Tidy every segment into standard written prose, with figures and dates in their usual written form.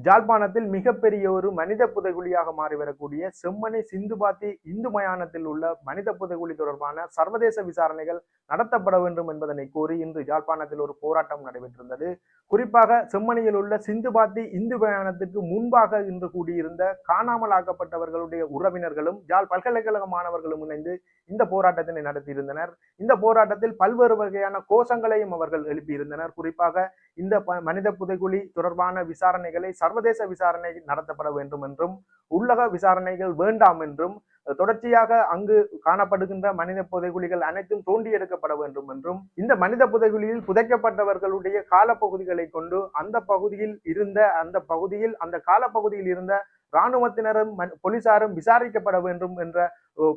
ஜாழ்ப்பாணத்தில் மிகப்பெரிய ஒரு மனித புதைகுழியாக மாறி வரக்கூடிய செம்மணி சிந்துபாத்தி இந்து மயானத்தில் உள்ள மனித புதைகுழி தொடர்பான சர்வதேச விசாரணைகள் நடத்தப்பட வேண்டும் என்பதனை கோரி இன்று ஜாழ்ப்பாணத்தில் ஒரு போராட்டம் நடைபெற்றிருந்தது. குறிப்பாக செம்மணியில் உள்ள சிந்துபாத்தி இந்து மயானத்துக்கு முன்பாக இன்று கூடியிருந்த காணாமல் ஆக்கப்பட்டவர்களுடைய உறவினர்களும் யாழ் பல்கலைக்கழக மாணவர்களும் இணைந்து இந்த போராட்டத்தினை நடத்தியிருந்தனர். இந்த போராட்டத்தில் பல்வேறு வகையான கோஷங்களையும் அவர்கள் எழுப்பியிருந்தனர். குறிப்பாக இந்த மனித புதைகுழி தொடர்பான விசாரணைகளை சர்வதேச விசாரணை நடத்தப்பட வேண்டும் என்றும், உள்ளக விசாரணைகள் வேண்டாம் என்றும், தொடர்ச்சியாக அங்கு காணப்படுகின்ற மனித புதைகுழிகள் அனைத்தும் தோண்டி எடுக்கப்பட வேண்டும் என்றும், இந்த மனித புதைகுழியில் புதைக்கப்பட்டவர்களுடைய காலப்பகுதிகளை கொண்டு அந்த காலப்பகுதியில் இருந்த இராணுவத்தினரும் போலீசாரும் விசாரிக்கப்பட வேண்டும் என்ற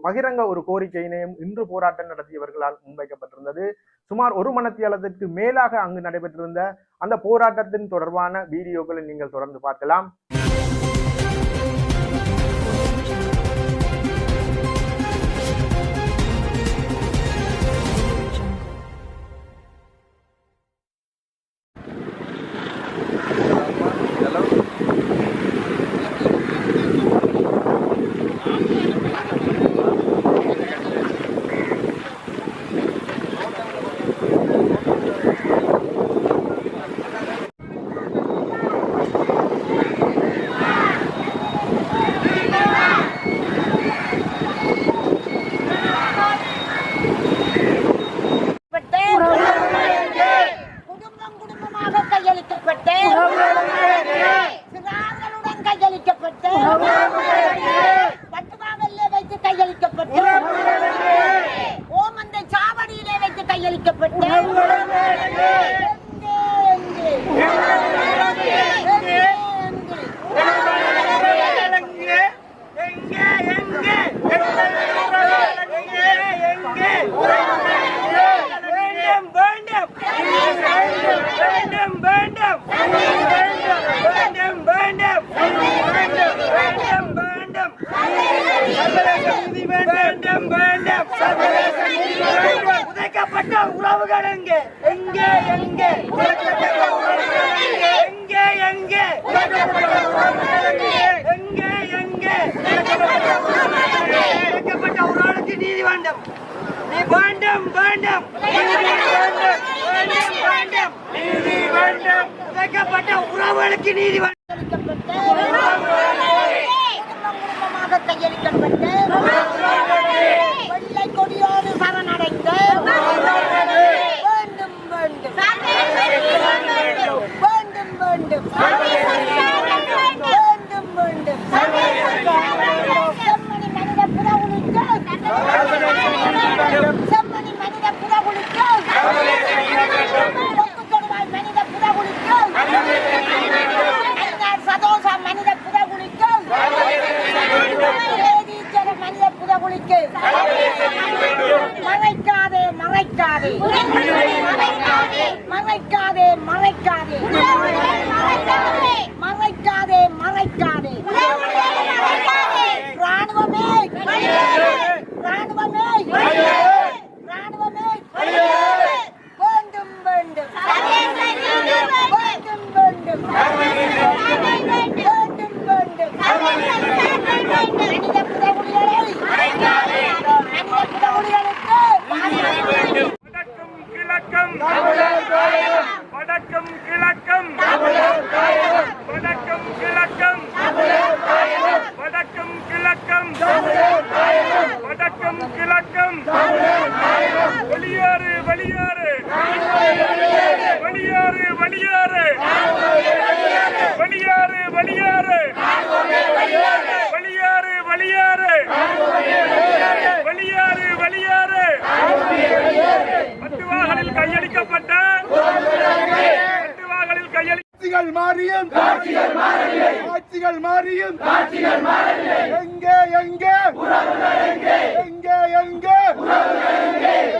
பகிரங்க ஒரு கோரிக்கையினையும் இன்று போராட்டம் நடத்தியவர்களால் முன்வைக்கப்பட்டிருந்தது. சுமார் 1 மணித்தியாலத்திற்கு மேலாக அங்கு நடைபெற்றிருந்த அந்த போராட்டத்தின் தொடர்பான வீடியோக்களை நீங்கள் தொடர்ந்து பார்க்கலாம். உறவுகள் எங்கே எங்கே எங்கே எங்கே எங்கே எங்கே எங்கே உடைக்கப்பட்ட உறவுகளுக்கு நீதி வேண்டும், வேண்டும் வேண்டும் வேண்டும் நீதி வேண்டும், உடைக்கப்பட்ட உறவுகளுக்கு நீதி வேண்டும். கையளிக்கப்பட்டு வெள்ளை கொடியோடு சரணடைந்த வேண்டும் வேண்டும் வேண்டும் வேண்டும் வேண்டும் வேண்டும் செம்மணி மனித புறவுளிக்கு செம்மணி மனித புறவுளிக்கு தொடுவாய் மனித புறவுளிக்கு சதோஷ மனித புறவுளிக்கு மனித புறவுளிக்கு மறைக்காதே மறைக்காதே மறைக்காதே மறைக்காதே மறைக்காதே மறைக்காதே ராணுவமே ராணுவமே ராணுவமே வேண்டும் வேண்டும் வேண்டும் வேண்டும் வேண்டும் வேண்டும் மனித புறவுளிகளை வடக்கும் கிழக்கும் வடக்கும் கிழக்கும் வடக்கும் கிழக்கும் வடக்கும் கிழக்கும் வெளியேறு வெளியேறு வெளியேறு வெளியேறு வெளியேறு வெளியேறு வெளியேறு வெளியேறு வெளியேறு வெளியேறு பத்துவாகளில் கையளிக்கப்பட்ட மாறியும் ஆட்சிகள் மாறியும் எங்கே எங்கே எங்கே எங்கே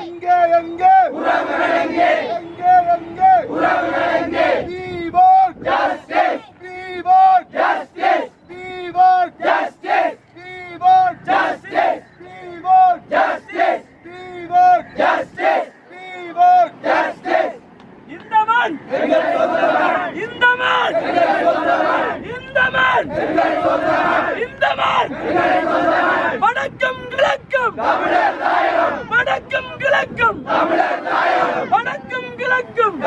எங்கே எங்கே எங்கே எங்கே we want justice we want justice we want justice we want justice we want justice we want justice we want justice இந்த மண் இந்த மண் மண் இந்த மண் வடக்கும் கிழக்கும் வடக்கும் கிழக்கும் வடக்கும் கிழக்கும்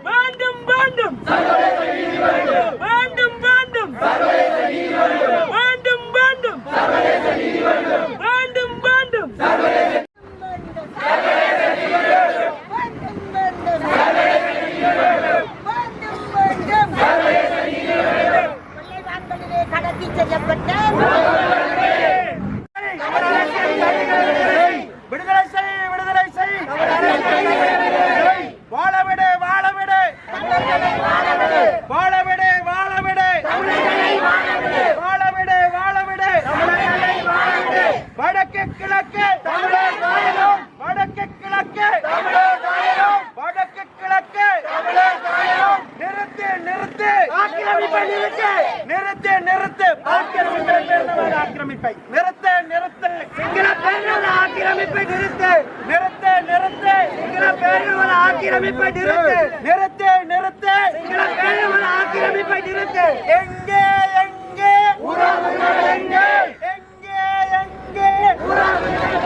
வேண்டும் வேண்டும் வேண்டும் வேண்டும் வேண்டும் வேண்டும் வேண்டும் வேண்டும் கடத்தி செல்லப்பட்ட விடுதலை செய் விடுதலை செய் வாழவிடு வாழவிடு வாழவிடு வாழவிடு வாழவிடு வாழவிடு வடக்கு கிழக்கு வடக்கு கிழக்கு வடக்கு கிழக்கு நிறுத்து நிறுத்து ஆக்கிரமிப்பை நிறுத்து நிறுத்து நிறுத்து ஆக்கிரமிப்பை நிறுத்து நிறுத்து சிங்கள பேரினவாத ஆக்கிரமிப்பை நிறுத்து நிறுத்து நிறுத்து சிங்கள பேரினவாத ஆக்கிரமிப்பை நிறுத்து நிறுத்து நிறுத்து சிங்கள பேரினவாத ஆக்கிரமிப்பை நிறுத்து எங்கே எங்கே உறவுகள் எங்கே எங்கே எங்கே உறவுகள்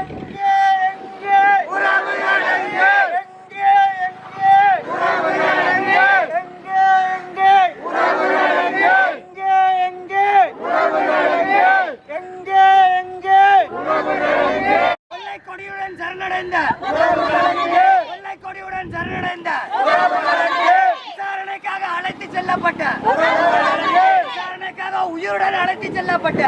எங்கே எங்கே எங்கே உறவுகள் எங்கே எங்கே எங்கே உறவுகள் எங்கே எங்கே எங்கே உறவுகள் எங்கே எங்கே எங்கே உறவுகள் எங்கே எங்கே எங்கே உறவுகள் எங்கே கொள்ளை கொடியுடன் சரணடைந்த கொள்ளை கொடியுடன் சரணடைந்த விசாரணைக்காக அழைத்து செல்லப்பட்ட விசாரணைக்காக உயிருடன் அழைத்து செல்லப்பட்ட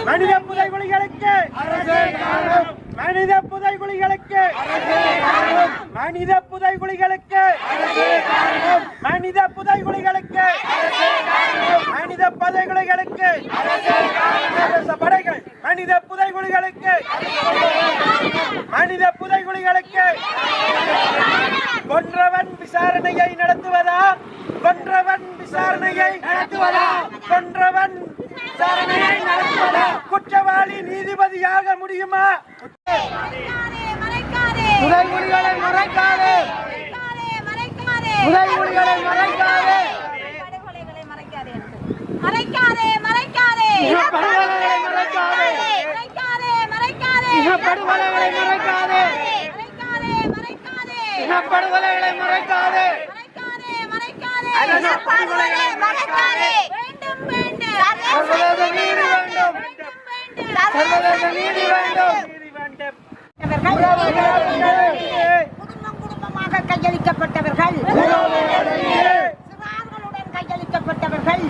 மனித புதைகுழிகளுக்கு மனித புதைகுழிகளுக்கு மனித புதைகுழிகளுக்கு மனித புதைகுழிகளுக்கு மனித புதைகுழிகளுக்கு படைகள் மனித புதைகுழிகளுக்கு மனித புதைகுழிகளுக்கு கொன்றவன் விசாரணையை நடத்துவதா கொன்றவன் விசாரணையை நடத்துவதா கொன்றவன் விசாரணையை நடத்துவதா குற்றவாளி நீதிபதியாக முடியுமா புதைகுழிகளை மறைக்காதே புதைகுழிகளை மறைக்காதே மறைக்காதே மறைக்காதே படுகொலைகளை மறைக்காதே படுகொலைகளை மறைக்காதே படுகொலைகளை மறைக்காதே சர்வதேச நீதி வேண்டும் சர்வதேச நீதி வேண்டும் குடும்பம் குடும்பமாக கையளிக்கப்பட்டவர்கள் சிறார்களுடன் கையளிக்கப்பட்டவர்கள்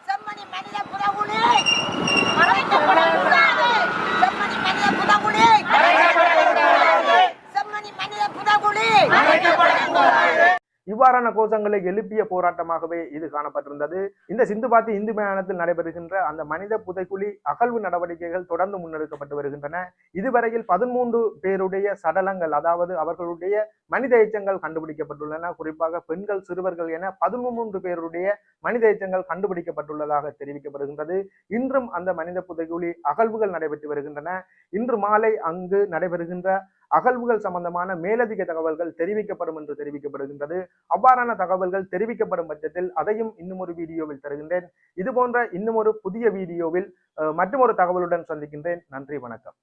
செம்மணி மனித புதகுழி மறைக்கப்படக்கூடாது செம்மணி மனித புதகுழி செம்மணி மனித புதகுழி இவ்வாறான கோஷங்களை எழுப்பிய போராட்டமாகவே இது காணப்பட்டிருந்தது. இந்த சிந்துபாத்தி இந்து மயானத்தில் நடைபெறுகின்ற அந்த மனித புதைக்குழி அகழ்வு நடவடிக்கைகள் தொடர்ந்து முன்னெடுக்கப்பட்டு வருகின்றன. இதுவரையில் 13 பேருடைய சடலங்கள், அதாவது அவர்களுடைய மனித எச்சங்கள் கண்டுபிடிக்கப்பட்டுள்ளன. குறிப்பாக பெண்கள், சிறுவர்கள் என 13 பேருடைய மனித எச்சங்கள் கண்டுபிடிக்கப்பட்டுள்ளதாக தெரிவிக்கப்படுகின்றது. இன்றும் அந்த மனித புதைக்குழி அகழ்வுகள் நடைபெற்று வருகின்றன. இன்று மாலை அங்கு நடைபெறுகின்ற அகழ்வுகள் சம்பந்தமான மேலதிக தகவல்கள் தெரிவிக்கப்படும் என்று தெரிவிக்கப்படுகின்றது. அவ்வாறான தகவல்கள் தெரிவிக்கப்படும் பட்சத்தில் அதையும் இன்னும் ஒரு வீடியோவில் தருகின்றேன். இது போன்ற இன்னும் ஒரு புதிய வீடியோவில் மற்றொரு தகவலுடன் சந்திக்கின்றேன். நன்றி, வணக்கம்.